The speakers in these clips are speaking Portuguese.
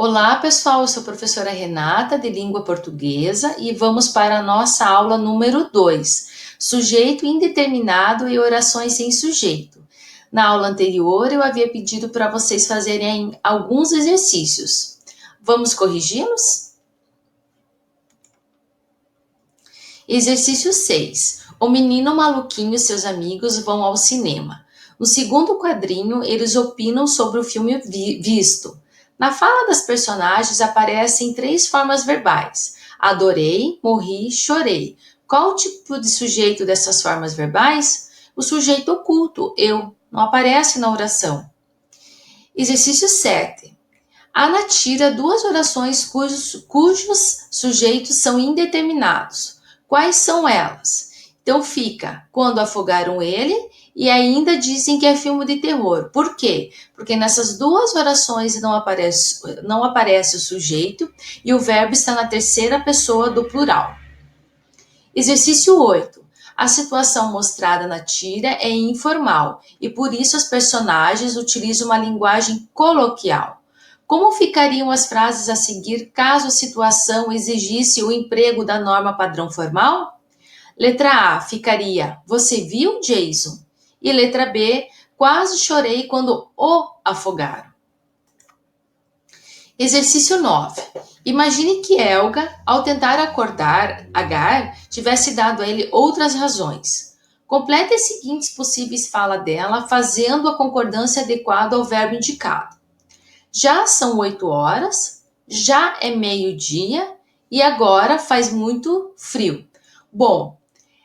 Olá, pessoal, eu sou a professora Renata, de Língua Portuguesa, e vamos para a nossa aula número 2, sujeito indeterminado e orações sem sujeito. Na aula anterior, eu havia pedido para vocês fazerem alguns exercícios. Vamos corrigi-los? Exercício 6. O menino maluquinho e seus amigos vão ao cinema. No segundo quadrinho, eles opinam sobre o filme visto. Na fala das personagens aparecem 3 formas verbais: adorei, morri, chorei. Qual o tipo de sujeito dessas formas verbais? O sujeito oculto, eu, não aparece na oração. Exercício 7. Ana tira 2 orações cujos sujeitos são indeterminados. Quais são elas? Então fica, quando afogaram ele, e ainda dizem que é filme de terror. Por quê? Porque nessas 2 orações não aparece o sujeito e o verbo está na terceira pessoa do plural. Exercício 8. A situação mostrada na tira é informal e por isso as personagens utilizam uma linguagem coloquial. Como ficariam as frases a seguir caso a situação exigisse o emprego da norma padrão formal? Letra A ficaria: você viu, Jason? E letra B: quase chorei quando o afogaram. Exercício 9. Imagine que Helga, ao tentar acordar Agar, tivesse dado a ele outras razões. Complete as seguintes possíveis falas dela, fazendo a concordância adequada ao verbo indicado. Já são 8 horas, já é meio-dia e agora faz muito frio. Bom,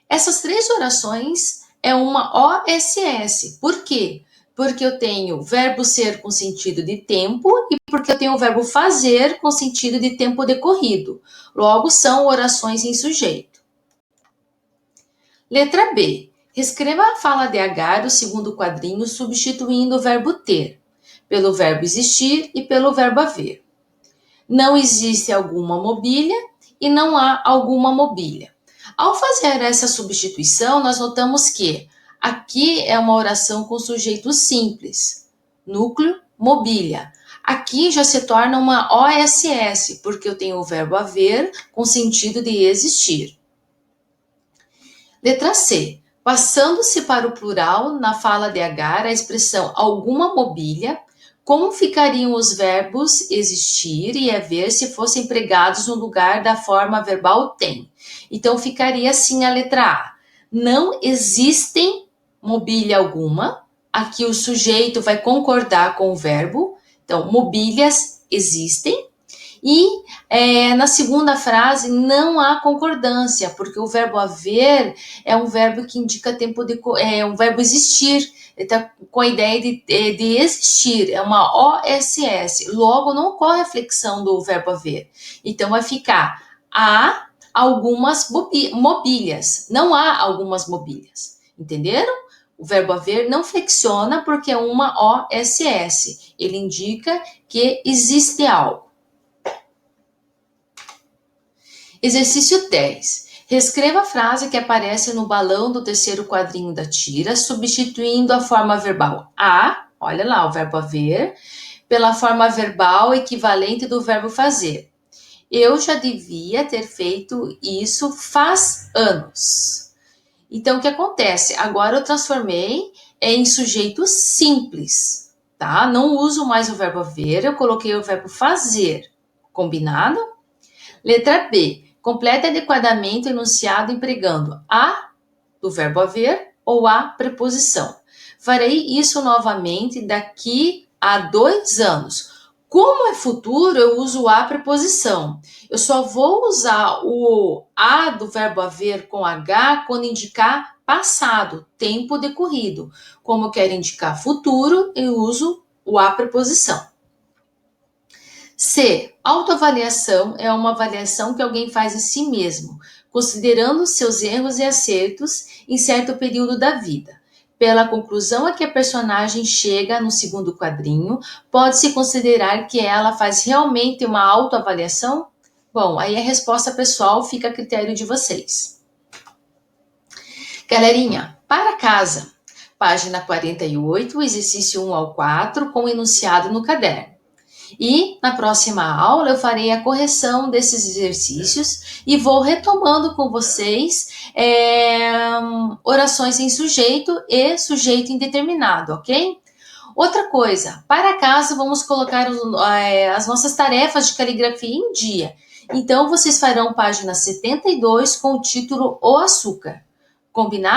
essas 3 orações é uma OSS. Por quê? Porque eu tenho verbo ser com sentido de tempo e porque eu tenho o verbo fazer com sentido de tempo decorrido. Logo, são orações em sujeito. Letra B. Reescreva a fala de Agar do segundo quadrinho, substituindo o verbo ter pelo verbo existir e pelo verbo haver. Não existe alguma mobília e não há alguma mobília. Ao fazer essa substituição, nós notamos que aqui é uma oração com sujeito simples, núcleo, mobília. Aqui já se torna uma OSS, porque eu tenho o verbo haver com sentido de existir. Letra C. Passando-se para o plural, na fala de Agar, a expressão alguma mobília, como ficariam os verbos existir e haver se fossem empregados no lugar da forma verbal tem? Então, ficaria assim a letra A. Não existem mobília alguma. Aqui o sujeito vai concordar com o verbo. Então, mobílias existem. E na segunda frase não há concordância, porque o verbo haver é um verbo que indica tempo de é um verbo existir, está com a ideia de existir, é uma OSS. Logo não ocorre a flexão do verbo haver. Então vai ficar há algumas mobílias, não há algumas mobílias. Entenderam? O verbo haver não flexiona porque é uma OSS. Ele indica que existe algo. Exercício 10. Reescreva a frase que aparece no balão do terceiro quadrinho da tira, substituindo a forma verbal a, olha lá, o verbo haver, pela forma verbal equivalente do verbo fazer. Eu já devia ter feito isso faz anos. Então, o que acontece? Agora eu transformei em sujeito simples, tá? Não uso mais o verbo haver, eu coloquei o verbo fazer. Combinado? Letra B. Complete adequadamente o enunciado empregando a do verbo haver ou a preposição. Farei isso novamente daqui a 2 anos. Como é futuro, eu uso a preposição. Eu só vou usar o a do verbo haver com H quando indicar passado, tempo decorrido. Como eu quero indicar futuro, eu uso o a preposição. C. Autoavaliação é uma avaliação que alguém faz de si mesmo, considerando seus erros e acertos em certo período da vida. Pela conclusão a que a personagem chega no segundo quadrinho, pode-se considerar que ela faz realmente uma autoavaliação? Bom, aí a resposta pessoal fica a critério de vocês. Galerinha, para casa. Página 48, exercício 1 ao 4, com o enunciado no caderno. E na próxima aula eu farei a correção desses exercícios e vou retomando com vocês orações em sujeito e sujeito indeterminado, ok? Outra coisa, para casa vamos colocar as nossas tarefas de caligrafia em dia. Então vocês farão página 72 com o título O Açúcar. Combinado?